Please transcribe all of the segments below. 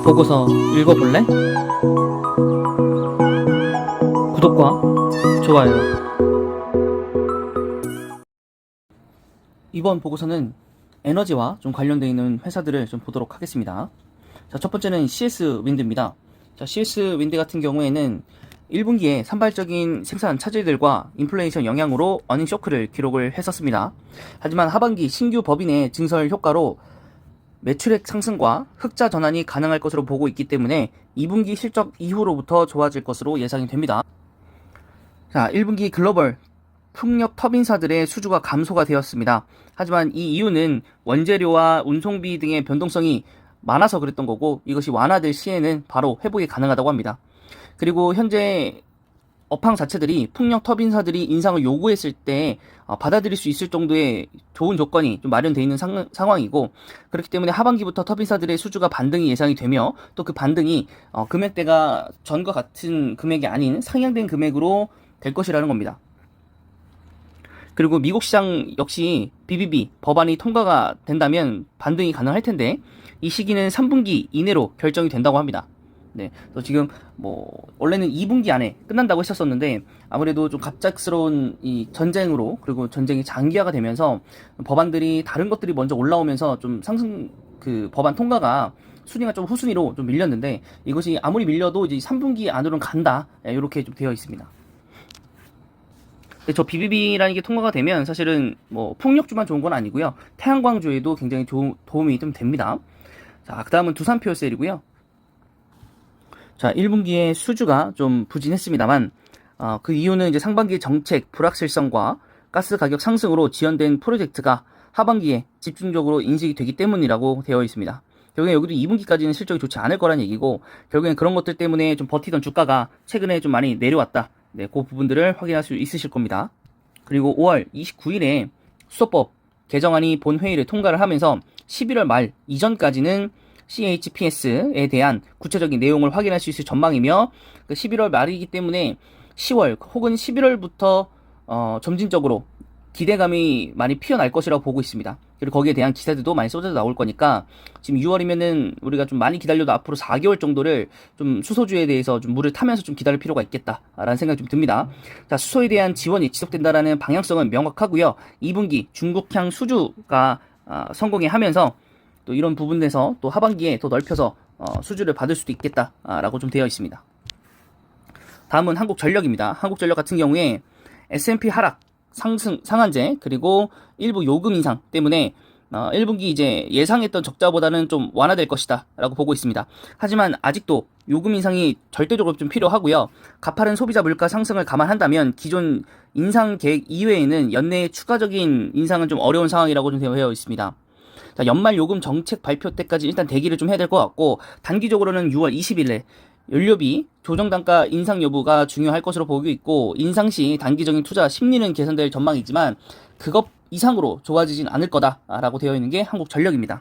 보고서 읽어볼래? 구독과 좋아요. 이번 보고서는 에너지와 좀 관련되어 있는 회사들을 좀 보도록 하겠습니다. 자, 첫 번째는 CS 윈드입니다. 자, CS 윈드 같은 경우에는 1분기에 산발적인 생산 차질들과 인플레이션 영향으로 어닝 쇼크를 기록을 했었습니다. 하지만 하반기 신규 법인의 증설 효과로 매출액 상승과 흑자 전환이 가능할 것으로 보고 있기 때문에 2분기 실적 이후로부터 좋아질 것으로 예상이 됩니다. 자, 1분기 글로벌 풍력 터빈사들의 수주가 감소가 되었습니다. 하지만 이 이유는 원재료와 운송비 등의 변동성이 많아서 그랬던 거고, 이것이 완화될 시에는 바로 회복이 가능하다고 합니다. 그리고 현재 업황 자체들이 풍력 터빈사들이 인상을 요구했을 때 받아들일 수 있을 정도의 좋은 조건이 좀 마련되어 있는 상황이고, 그렇기 때문에 하반기부터 터빈사들의 수주가 반등이 예상이 되며, 또 그 반등이 금액대가 전과 같은 금액이 아닌 상향된 금액으로 될 것이라는 겁니다. 그리고 미국 시장 역시 BBB 법안이 통과가 된다면 반등이 가능할 텐데, 이 시기는 3분기 이내로 결정이 된다고 합니다. 네, 그래서 지금 원래는 2분기 안에 끝난다고 했었었는데, 아무래도 좀 갑작스러운 이 전쟁으로, 그리고 전쟁이 장기화가 되면서 법안들이 다른 것들이 먼저 올라오면서 좀 법안 통과가 순위가 좀 후순위로 좀 밀렸는데, 이것이 아무리 밀려도 이제 3분기 안으로는 간다, 이렇게 좀 되어 있습니다. 저 BBB라는 게 통과가 되면 사실은 풍력주만 좋은 건 아니고요, 태양광주에도 굉장히 도움이 좀 됩니다. 자, 그 다음은 두산퓨어셀이고요. 자, 1분기에 수주가 좀 부진했습니다만, 그 이유는 이제 상반기 정책 불확실성과 가스 가격 상승으로 지연된 프로젝트가 하반기에 집중적으로 인식이 되기 때문이라고 되어 있습니다. 결국에 여기도 2분기까지는 실적이 좋지 않을 거란 얘기고, 결국엔 그런 것들 때문에 좀 버티던 주가가 최근에 좀 많이 내려왔다. 네, 그 부분들을 확인할 수 있으실 겁니다. 그리고 5월 29일에 수소법 개정안이 본회의를 통과를 하면서 11월 말 이전까지는 CHPS에 대한 구체적인 내용을 확인할 수 있을 전망이며, 11월 말이기 때문에 10월 혹은 11월부터 점진적으로 기대감이 많이 피어날 것이라고 보고 있습니다. 그리고 거기에 대한 기사들도 많이 쏟아져 나올 거니까, 지금 6월이면은 우리가 좀 많이 기다려도 앞으로 4개월 정도를 좀 수소주에 대해서 좀 물을 타면서 좀 기다릴 필요가 있겠다라는 생각이 좀 듭니다. 자, 수소에 대한 지원이 지속된다라는 방향성은 명확하고요. 2분기 중국향 수주가 성공해 하면서 또 이런 부분에서 또 하반기에 더 넓혀서 수주를 받을 수도 있겠다라고 좀 되어 있습니다. 다음은 한국전력입니다. 한국전력 같은 경우에 S&P 하락, 상한제, 그리고 일부 요금 인상 때문에 1분기 이제 예상했던 적자보다는 좀 완화될 것이다 라고 보고 있습니다. 하지만 아직도 요금 인상이 절대적으로 좀 필요하고요. 가파른 소비자 물가 상승을 감안한다면 기존 인상 계획 이외에는 연내에 추가적인 인상은 좀 어려운 상황이라고 좀 되어 있습니다. 자, 연말 요금 정책 발표 때까지 일단 대기를 좀 해야 될 것 같고, 단기적으로는 6월 20일에 연료비 조정 단가 인상 여부가 중요할 것으로 보고 있고, 인상 시 단기적인 투자 심리는 개선될 전망이지만 그것 이상으로 좋아지진 않을 거다라고 되어 있는 게 한국전력입니다.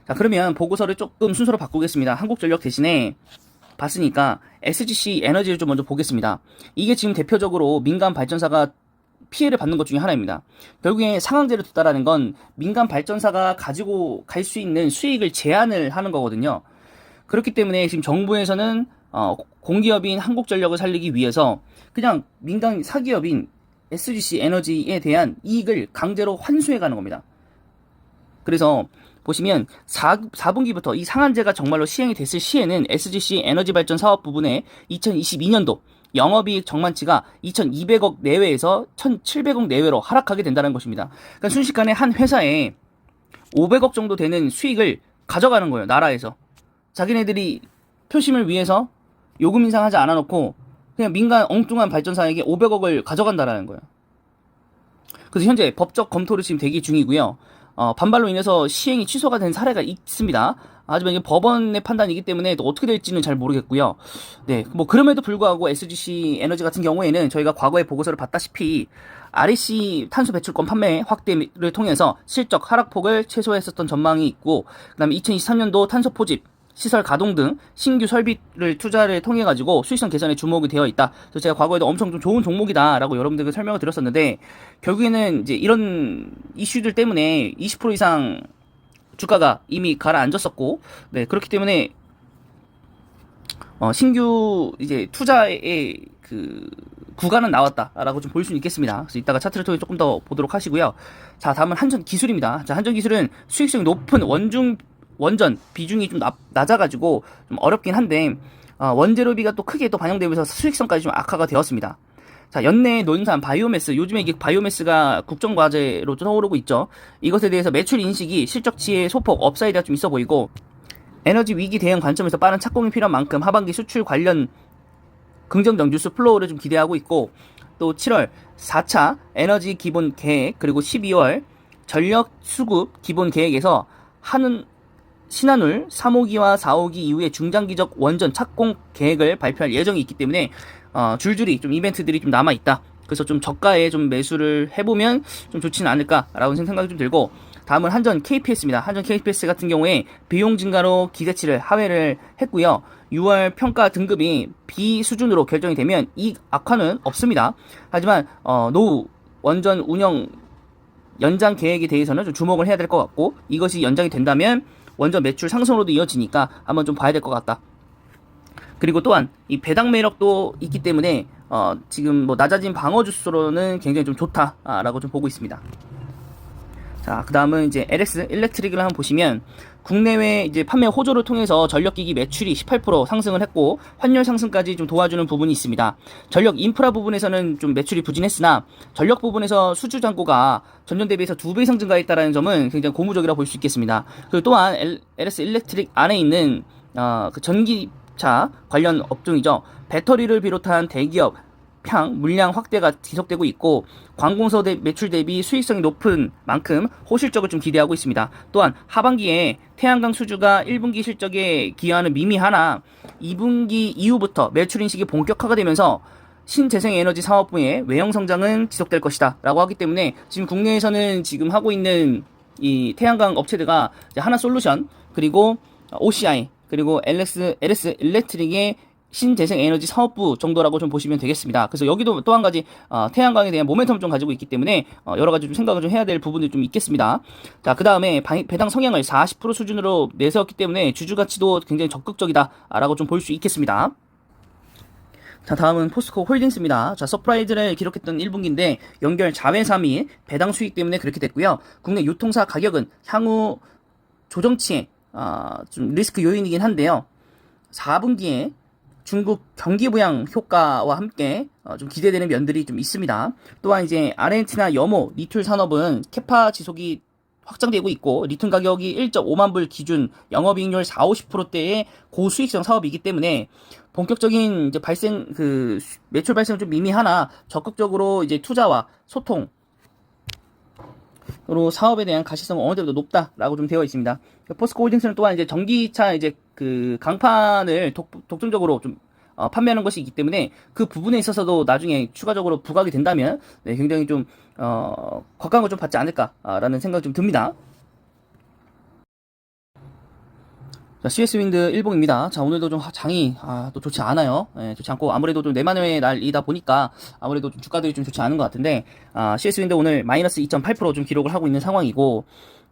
자, 그러면 보고서를 조금 순서로 바꾸겠습니다. 한국전력 대신에 봤으니까 SGC 에너지를 좀 먼저 보겠습니다. 이게 지금 대표적으로 민간 발전사가 피해를 받는 것 중에 하나입니다. 결국에 상한제를 뒀다라는 건 민간 발전사가 가지고 갈 수 있는 수익을 제한을 하는 거거든요. 그렇기 때문에 지금 정부에서는 공기업인 한국전력을 살리기 위해서 그냥 민간 사기업인 SGC 에너지에 대한 이익을 강제로 환수해 가는 겁니다. 그래서 보시면 4분기부터 이 상한제가 정말로 시행이 됐을 시에는 SGC 에너지 발전 사업 부분에 2022년도 영업이익 정만치가 2,200억 내외에서 1,700억 내외로 하락하게 된다는 것입니다. 그러니까 순식간에 한 회사에 500억 정도 되는 수익을 가져가는 거예요, 나라에서. 자기네들이 표심을 위해서 요금 인상하지 않아놓고 그냥 민간 엉뚱한 발전사에게 500억을 가져간다라는 거예요. 그래서 현재 법적 검토를 지금 대기 중이고요. 반발로 인해서 시행이 취소가 된 사례가 있습니다. 하지만 이게 법원의 판단이기 때문에 또 어떻게 될지는 잘 모르겠고요. 네, 그럼에도 불구하고 SGC 에너지 같은 경우에는 저희가 과거에 보고서를 봤다시피 REC 탄소 배출권 판매 확대를 통해서 실적 하락폭을 최소화했었던 전망이 있고, 그다음에 2023년도 탄소 포집, 시설 가동 등 신규 설비를 투자를 통해 가지고 수익성 개선에 주목이 되어 있다. 그래서 제가 과거에도 엄청 좀 좋은 종목이다라고 여러분들께 설명을 드렸었는데, 결국에는 이제 이런 이슈들 때문에 20% 이상 주가가 이미 가라앉았었고, 네, 그렇기 때문에 신규 이제 투자의 그 구간은 나왔다라고 좀 볼 수 있겠습니다. 그래서 이따가 차트를 통해 조금 더 보도록 하시고요. 자, 다음은 한전 기술입니다. 자, 한전 기술은 수익성이 높은 원전 비중이 좀 낮아가지고 좀 어렵긴 한데, 원재료비가 또 크게 또 반영되면서 수익성까지 좀 악화가 되었습니다. 자, 연내 논산 바이오매스, 요즘에 이게 바이오매스가 국정과제로 좀 떠오르고 있죠. 이것에 대해서 매출 인식이 실적치의 소폭 업사이드가 좀 있어 보이고, 에너지 위기 대응 관점에서 빠른 착공이 필요한 만큼 하반기 수출 관련 긍정적 뉴스 플로우를 좀 기대하고 있고, 또 7월 4차 에너지 기본 계획, 그리고 12월 전력 수급 기본 계획에서 신한울 3호기와 4호기 이후에 중장기적 원전 착공 계획을 발표할 예정이 있기 때문에 줄줄이 좀 이벤트들이 좀 남아있다. 그래서 좀 저가에 좀 매수를 해보면 좀 좋지는 않을까라고 생각이 좀 들고, 다음은 한전 KPS입니다. 한전 KPS 같은 경우에 비용 증가로 기대치를 하회를 했고요. 6월 평가 등급이 B 수준으로 결정이 되면 이 악화는 없습니다. 하지만 노후 원전 운영 연장 계획에 대해서는 좀 주목을 해야 될 것 같고, 이것이 연장이 된다면 원전 매출 상승으로도 이어지니까 한번 좀 봐야 될 것 같다. 그리고 또한 이 배당 매력도 있기 때문에 지금 뭐 낮아진 방어 주수로는 굉장히 좀 좋다라고 좀 보고 있습니다. 자, 그 다음은 이제 LS 일렉트릭을 한번 보시면, 국내외 이제 판매 호조를 통해서 전력기기 매출이 18% 상승을 했고, 환율 상승까지 좀 도와주는 부분이 있습니다. 전력 인프라 부분에서는 좀 매출이 부진했으나, 전력 부분에서 수주 잔고가 전년 대비해서 2배 이상 증가했다는 점은 굉장히 고무적이라고 볼 수 있겠습니다. 그리고 또한 LS 일렉트릭 안에 있는 그 전기차 관련 업종이죠. 배터리를 비롯한 대기업 물량 확대가 지속되고 있고, 관공서 매출 대비 수익성이 높은 만큼 호실적을 좀 기대하고 있습니다. 또한 하반기에 태양광 수주가 1분기 실적에 기여하는 미미하나 2분기 이후부터 매출 인식이 본격화가 되면서 신재생에너지 사업부의 외형 성장은 지속될 것이다 라고 하기 때문에, 지금 국내에서는 지금 하고 있는 이 태양광 업체들과 이제 하나솔루션, 그리고 OCI, 그리고 LS 일렉트릭의 신재생에너지 사업부 정도라고 좀 보시면 되겠습니다. 그래서 여기도 또 한 가지 태양광에 대한 모멘텀을 좀 가지고 있기 때문에 여러 가지 좀 생각을 좀 해야 될 부분들이 좀 있겠습니다. 자, 그 다음에 배당 성향을 40% 수준으로 내세웠기 때문에 주주 가치도 굉장히 적극적이다라고 좀 볼 수 있겠습니다. 자, 다음은 포스코 홀딩스입니다. 자, 서프라이즈를 기록했던 1분기인데 연결 자회사 및 배당 수익 때문에 그렇게 됐고요. 국내 유통사 가격은 향후 조정치에 좀 리스크 요인이긴 한데요. 4분기에 중국 경기 부양 효과와 함께 좀 기대되는 면들이 좀 있습니다. 또한 이제 아르헨티나 염호 리튬 산업은 캐파 지속이 확장되고 있고, 리튬 가격이 1.5만 불 기준 영업이익률 40-50%대의 고수익성 사업이기 때문에 본격적인 이제 매출 발생은 좀 미미하나 적극적으로 이제 투자와 소통으로 사업에 대한 가시성은 어느 정도 높다라고 좀 되어 있습니다. 포스코 홀딩스는 또한 이제 전기차 이제 그 강판을 독점적으로 좀 판매하는 것이 있기 때문에 그 부분에 있어서도 나중에 추가적으로 부각이 된다면 굉장히 좀 곽광을 좀 받지 않을까라는 생각이 좀 듭니다. 자, CS 윈드 일봉입니다. 자, 오늘도 좀 장이 또 좋지 않아요. 좋지 않고, 아무래도 좀 내만의 날이다 보니까 아무래도 좀 주가들이 좀 좋지 않은 것 같은데, CS 윈드 오늘 마이너스 2.8% 좀 기록을 하고 있는 상황이고,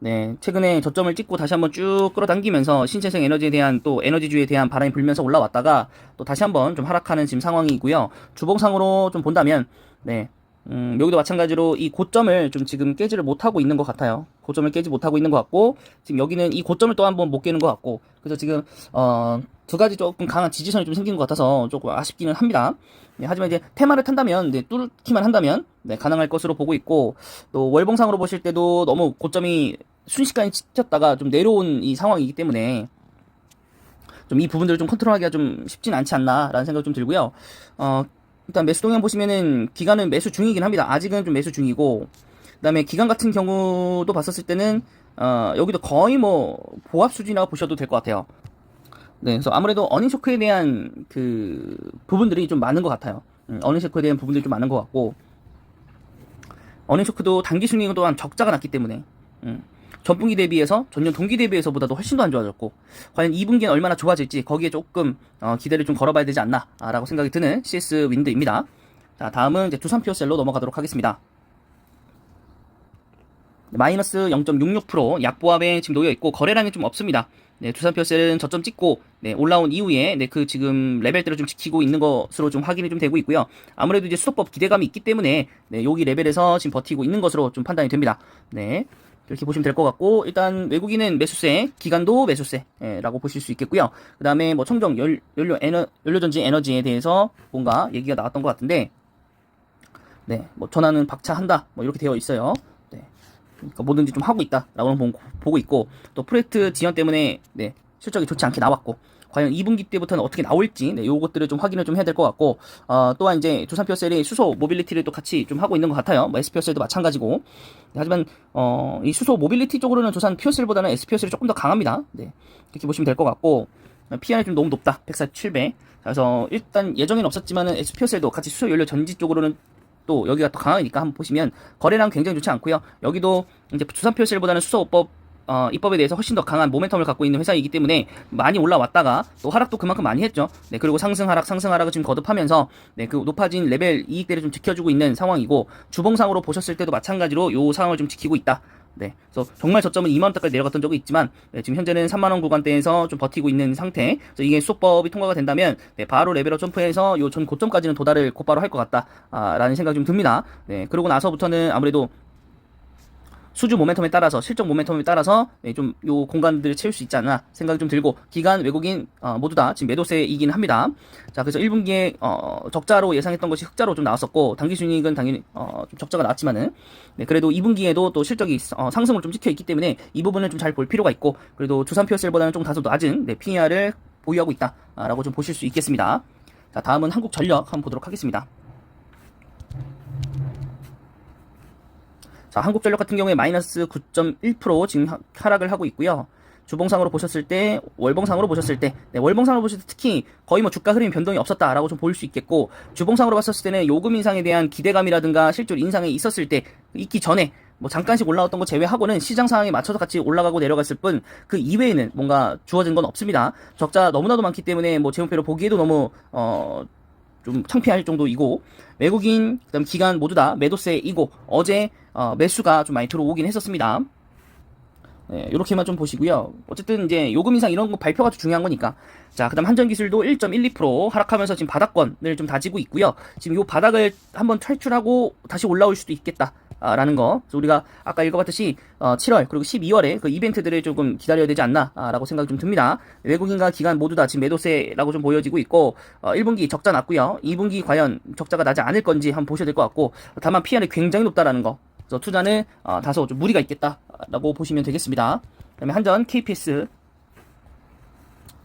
네, 최근에 저점을 찍고 다시 한번 쭉 끌어당기면서 신재생 에너지에 대한 또 에너지주에 대한 바람이 불면서 올라왔다가 또 다시 한번 좀 하락하는 지금 상황이고요. 주봉상으로 좀 본다면, 네, 여기도 마찬가지로 이 고점을 좀 지금 깨지를 못하고 있는 것 같아요. 고점을 깨지 못하고 있는 것 같고, 지금 여기는 이 고점을 또 한번 못 깨는 것 같고, 그래서 지금 두 가지 조금 강한 지지선이 좀 생긴 것 같아서 조금 아쉽기는 합니다. 네, 하지만 이제 테마를 탄다면, 네, 뚫기만 한다면 네, 가능할 것으로 보고 있고, 또 월봉상으로 보실 때도 너무 고점이 순식간에 찍혔다가 좀 내려온 이 상황이기 때문에 좀 이 부분들을 좀 컨트롤하기가 좀 쉽진 않지 않나라는 생각이 좀 들고요. 일단 매수 동향 보시면은 기간은 매수 중이긴 합니다. 아직은 좀 매수 중이고, 그다음에 기간 같은 경우도 봤었을 때는 여기도 거의 뭐 보합 수준이라고 보셔도 될 것 같아요. 네, 그래서 아무래도 어닝 쇼크에 대한 그 부분들이 좀 많은 것 같아요. 어닝 쇼크에 대한 부분들이 좀 많은 것 같고, 어닝 쇼크도 단기 순이익 또한 적자가 났기 때문에 전분기 대비해서 전년 동기 대비해서보다도 훨씬 더 안 좋아졌고, 과연 2분기는 얼마나 좋아질지 거기에 조금 기대를 좀 걸어봐야 되지 않나 라고 생각이 드는 CS 윈드입니다. 자, 다음은 이제 두산피오셀로 넘어가도록 하겠습니다. 마이너스 0.66% 약보합에 지금 놓여 있고 거래량이 좀 없습니다. 네, 두산피어셀은 저점 찍고 네, 올라온 이후에 네, 그 지금 레벨대로 좀 지키고 있는 것으로 좀 확인이 좀 되고 있고요. 아무래도 이제 수소법 기대감이 있기 때문에 네, 여기 레벨에서 지금 버티고 있는 것으로 좀 판단이 됩니다. 네. 이렇게 보시면 될 것 같고, 일단 외국인은 매수세, 기간도 매수세라고 보실 수 있겠고요. 그 다음에 뭐 청정 연료전지 에너지에 대해서 뭔가 얘기가 나왔던 것 같은데, 네, 뭐 전환은 박차한다, 뭐 이렇게 되어 있어요. 네, 그러니까 뭐든지 좀 하고 있다라고는 보고 있고, 또 프로젝트 지연 때문에 네, 실적이 좋지 않게 나왔고, 과연 2분기 때부터는 어떻게 나올지, 네, 요것들을 좀 확인을 좀 해야 될 것 같고, 또한 이제 두산피어셀이 수소 모빌리티를 또 같이 좀 하고 있는 것 같아요. 뭐 SP어셀도 마찬가지고. 네, 하지만, 이 수소 모빌리티 쪽으로는 두산피어셀보다는 SP어셀이 조금 더 강합니다. 네, 이렇게 보시면 될 것 같고, PR이 좀 너무 높다. 147배. 그래서 일단 예정에는 없었지만은 SP어셀도 같이 수소 연료 전지 쪽으로는 또 여기가 더 강하니까 한번 보시면 거래량 굉장히 좋지 않고요. 여기도 이제 두산피어셀보다는 수소업법 입법에 대해서 훨씬 더 강한 모멘텀을 갖고 있는 회사이기 때문에 많이 올라왔다가 또 하락도 그만큼 많이 했죠. 네, 그리고 상승 하락을 지금 거듭하면서 네, 그 높아진 레벨 이익대를 좀 지켜주고 있는 상황이고 주봉상으로 보셨을 때도 마찬가지로 요 상황을 좀 지키고 있다. 네, 그래서 정말 저점은 2만원대까지 내려갔던 적이 있지만 네, 지금 현재는 3만원 구간대에서 좀 버티고 있는 상태. 그래서 이게 수법이 통과가 된다면 네, 바로 레벨업 점프해서 요 전 고점까지는 도달을 곧바로 할 것 같다 라는 생각이 좀 듭니다. 네, 그러고 나서부터는 아무래도 수주 모멘텀에 따라서 실적 모멘텀에 따라서 네, 좀 요 공간들을 채울 수 있지 않나 생각이 좀 들고 기관 외국인 모두 다 지금 매도세이긴 합니다. 자, 그래서 1분기에 적자로 예상했던 것이 흑자로 좀 나왔었고 당기 순이익은 당연히 좀 적자가 나왔지만은 네, 그래도 2분기에도 또 실적이 상승을 좀 찍혀 있기 때문에 이 부분을 좀 잘 볼 필요가 있고 그래도 두산피어셀보다는 좀 다소 낮은 네, PER을 보유하고 있다라고 좀 보실 수 있겠습니다. 자, 다음은 한국전력 한번 보도록 하겠습니다. 자, 한국전력 같은 경우에 마이너스 9.1% 지금 하락을 하고 있고요. 주봉상으로 보셨을 때, 월봉상으로 보셨을 때, 네, 월봉상으로 보셨을 때 특히 거의 뭐 주가 흐름이 변동이 없었다라고 좀 볼 수 있겠고, 주봉상으로 봤었을 때는 요금 인상에 대한 기대감이라든가 실질 인상이 있었을 때, 있기 전에 뭐 잠깐씩 올라왔던 거 제외하고는 시장 상황에 맞춰서 같이 올라가고 내려갔을 뿐, 그 이외에는 뭔가 주어진 건 없습니다. 적자 너무나도 많기 때문에 뭐 재무표로 보기에도 너무, 좀 창피할 정도이고 외국인 그다음 기관 모두 다 매도세이고 어제 매수가 좀 많이 들어오긴 했었습니다. 네, 이렇게만 좀 보시고요. 어쨌든 이제 요금 인상 이런 거 발표가 좀 중요한 거니까. 자, 그다음 한전기술도 1.12% 하락하면서 지금 바닥권을 좀 다지고 있고요. 지금 요 바닥을 한번 탈출하고 다시 올라올 수도 있겠다. 라는 거. 그래서 우리가 아까 읽어봤듯이 7월 그리고 12월에 그 이벤트들을 조금 기다려야 되지 않나 라고 생각이 좀 듭니다. 외국인과 기관 모두 다 지금 매도세라고 좀 보여지고 있고 1분기 적자 났고요. 2분기 과연 적자가 나지 않을 건지 한번 보셔야 될 것 같고 다만 PR이 굉장히 높다라는 거. 그래서 투자는 다소 좀 무리가 있겠다라고 보시면 되겠습니다. 그다음에 한전 KPS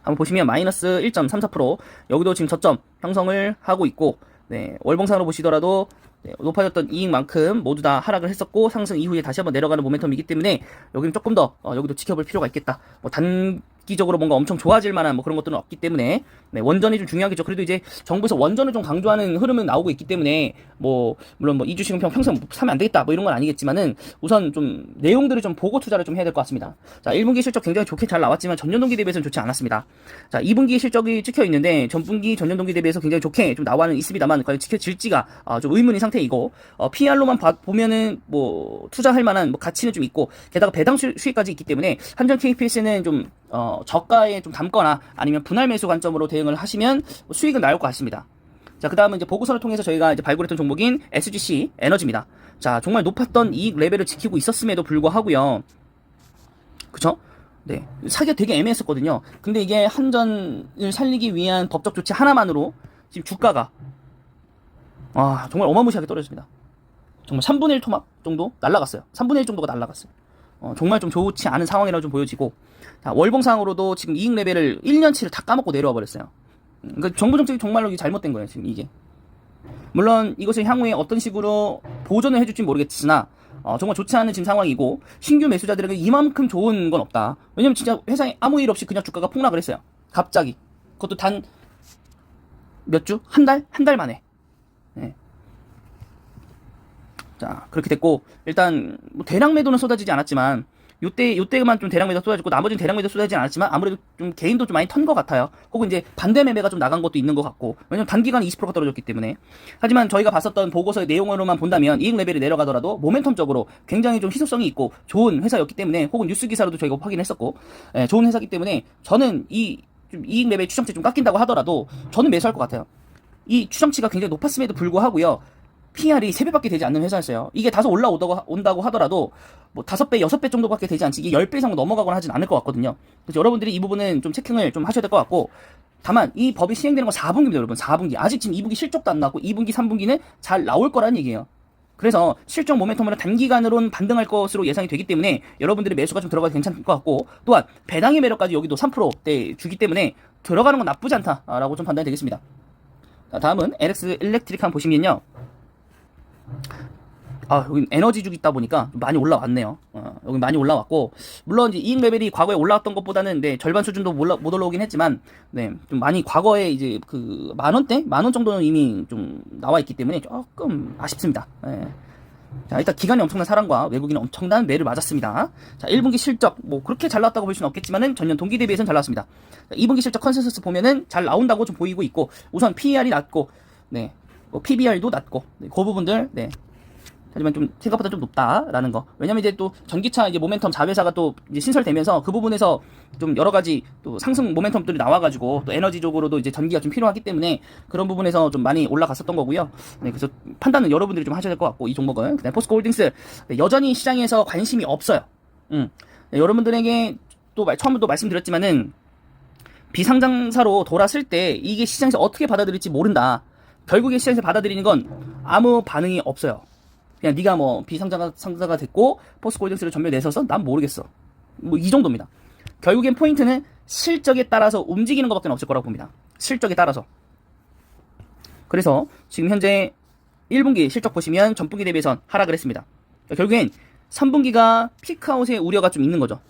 한번 보시면 마이너스 1.34% 여기도 지금 저점 형성을 하고 있고 네, 월봉상으로 보시더라도 네, 높아졌던 이익만큼 모두 다 하락을 했었고 상승 이후에 다시 한번 내려가는 모멘텀이기 때문에 여기는 조금 더 여기도 지켜볼 필요가 있겠다. 뭐 단기적으로 뭔가 엄청 좋아질 만한 뭐 그런 것들은 없기 때문에 네, 원전이 좀 중요하겠죠. 그래도 이제 정부에서 원전을 좀 강조하는 흐름은 나오고 있기 때문에 뭐 물론 뭐 이주식은 평생 사면 안 되겠다 뭐 이런 건 아니겠지만은 우선 좀 내용들을 좀 보고 투자를 좀 해야 될 것 같습니다. 자, 1분기 실적 굉장히 좋게 잘 나왔지만 전년 동기 대비해서는 좋지 않았습니다. 자, 2분기 실적이 찍혀 있는데 전분기 전년 동기 대비해서 굉장히 좋게 좀 나와는 있습니다만 과연 지켜질지가 좀 의문인 상태이고 PR로만 보면은 뭐 투자할 만한 뭐 가치는 좀 있고 게다가 배당 수익까지 있기 때문에 한전 KPS는 좀 저가에 좀 담거나 아니면 분할 매수 관점으로 대응을 하시면 수익은 나올 것 같습니다. 자, 그 다음은 이제 보고서를 통해서 저희가 이제 발굴했던 종목인 SGC 에너지입니다. 자, 정말 높았던 이익 레벨을 지키고 있었음에도 불구하고요. 그쵸? 네. 사기가 되게 애매했었거든요. 근데 이게 한전을 살리기 위한 법적 조치 하나만으로 지금 주가가 정말 어마무시하게 떨어졌습니다. 정말 3분의 1 토막 정도 날라갔어요. 3분의 1 정도가 날라갔어요. 정말 좀 좋지 않은 상황이라고 좀 보여지고 자, 월봉상으로도 지금 이익 레벨을 1년치를 다 까먹고 내려와 버렸어요. 그러니까 정부 정책이 정말로 잘못된 거예요. 지금 이게. 물론 이것을 향후에 어떤 식으로 보존을 해줄지 모르겠으나 정말 좋지 않은 지금 상황이고 신규 매수자들에게 이만큼 좋은 건 없다. 왜냐면 진짜 회사에 아무 일 없이 그냥 주가가 폭락을 했어요. 갑자기. 그것도 단 몇 주? 한 달? 한 달 만에. 네. 자, 그렇게 됐고 일단 뭐 대량 매도는 쏟아지지 않았지만 요때만 좀 대량 매도 쏟아졌고 나머지는 대량 매도 쏟아지진 않았지만 아무래도 좀 개인도 좀 많이 턴 것 같아요. 혹은 이제 반대 매매가 좀 나간 것도 있는 것 같고, 왜냐면 단기간에 20%가 떨어졌기 때문에. 하지만 저희가 봤었던 보고서의 내용으로만 본다면 이익 레벨이 내려가더라도 모멘텀적으로 굉장히 좀 희소성이 있고 좋은 회사였기 때문에, 혹은 뉴스 기사로도 저희가 확인했었고, 좋은 회사기 때문에 저는 좀 이익 레벨 추정치 좀 깎인다고 하더라도 저는 매수할 것 같아요. 이 추정치가 굉장히 높았음에도 불구하고요, PR이 3배밖에 되지 않는 회사였어요. 이게 다소 온다고 하더라도 뭐 5배, 6배 정도밖에 되지 않지 이게 10배 이상 넘어가거나 하진 않을 것 같거든요. 그래서 여러분들이 이 부분은 좀 체킹을 좀 하셔야 될 것 같고, 다만 이 법이 시행되는 건 4분기입니다, 여러분. 4분기. 아직 지금 2분기 실적도 안 나고 2분기, 3분기는 잘 나올 거라는 얘기예요. 그래서 실적 모멘텀으로 단기간으로는 반등할 것으로 예상이 되기 때문에 여러분들의 매수가 좀 들어가도 괜찮을 것 같고, 또한 배당의 매력까지 여기도 3%대 주기 때문에 들어가는 건 나쁘지 않다라고 좀 판단이 되겠습니다. 자, 다음은 LX 일렉트릭 한번 보시면요. 여기 에너지주기 있다 보니까 많이 올라왔네요. 여기 많이 올라왔고, 물론 이제 이익 레벨이 과거에 올라왔던 것보다는 절반 수준도 못 올라오긴 했지만, 좀 많이 과거에 이제 그 만원 정도는 이미 좀 나와 있기 때문에 조금 아쉽습니다. 자, 일단 기관의 엄청난 사랑과 외국인의 엄청난 매를 맞았습니다. 자, 1분기 실적 뭐 그렇게 잘 나왔다고 볼 수는 없겠지만은 전년 동기 대비해서는 잘 나왔습니다. 자, 2분기 실적 컨센서스 보면은 잘 나온다고 좀 보이고 있고, 우선 PER이 낮고, 뭐 PBR도 낮고, 그 부분들, 하지만 좀 생각보다 좀 높다라는 거. 왜냐면 이제 또 전기차 이제 모멘텀 자회사가 또 이제 신설되면서 그 부분에서 좀 여러 가지 또 상승 모멘텀들이 나와가지고 또 에너지적으로도 이제 전기가 좀 필요하기 때문에 그런 부분에서 좀 많이 올라갔었던 거고요. 그래서 판단은 여러분들이 좀 하셔야 될 것 같고, 이 종목은. 그다음에 포스코홀딩스 여전히 시장에서 관심이 없어요. 여러분들에게 또 처음부터 말씀드렸지만은 비상장사로 돌았을 때 이게 시장에서 어떻게 받아들일지 모른다. 결국에 시장에서 받아들이는 건 아무 반응이 없어요. 그냥 네가 뭐 비상장사가 됐고 포스코홀딩스를 전면 내서서 난 모르겠어. 뭐 이 정도입니다. 결국엔 포인트는 실적에 따라서 움직이는 것밖에 없을 거라고 봅니다. 실적에 따라서. 그래서 지금 현재 1분기 실적 보시면 전분기 대비해선 하락을 했습니다. 결국엔 3분기가 피크아웃의 우려가 좀 있는 거죠.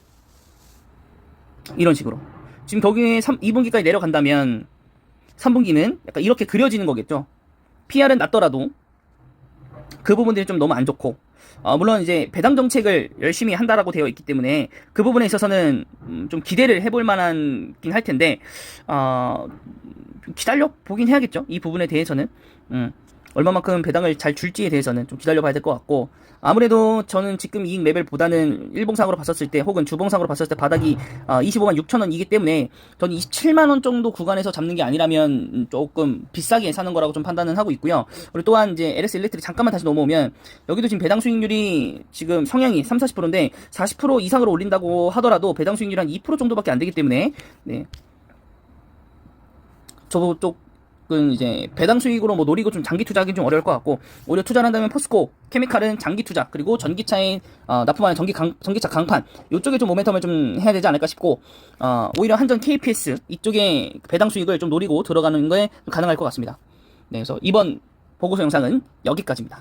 이런 식으로. 지금 거기에 2분기까지 내려간다면 3분기는 약간 이렇게 그려지는 거겠죠. PR은 낮더라도 그 부분들이 좀 너무 안 좋고, 물론 이제 배당 정책을 열심히 한다라고 되어 있기 때문에 그 부분에 있어서는 좀 기대를 해볼 만한긴 할 텐데, 좀 기다려 보긴 해야겠죠. 이 부분에 대해서는. 얼마만큼 배당을 잘 줄지에 대해서는 좀 기다려봐야 될 것 같고, 아무래도 저는 지금 이익 레벨보다는 일봉상으로 봤었을 때 혹은 주봉상으로 봤었을 때 바닥이 25만 6천 원이기 때문에 저는 27만 원 정도 구간에서 잡는 게 아니라면 조금 비싸게 사는 거라고 좀 판단은 하고 있고요. 그리고 또한 이제 LS 일렉트릭 잠깐만 다시 넘어오면 여기도 지금 배당 수익률이 지금 성향이 30-40%인데 40% 이상으로 올린다고 하더라도 배당 수익률이 한 2% 정도밖에 안 되기 때문에 저도 은 이제 배당 수익으로 뭐 노리고 좀 장기 투자하기 좀 어려울 것 같고, 오히려 투자를 한다면 포스코 케미칼은 장기 투자, 그리고 전기차에 납품하는 전기차 강판 이쪽에 좀 모멘텀을 좀 해야 되지 않을까 싶고, 오히려 한전 KPS 이쪽에 배당 수익을 좀 노리고 들어가는 거에 가능할 것 같습니다. 그래서 이번 보고서 영상은 여기까지입니다.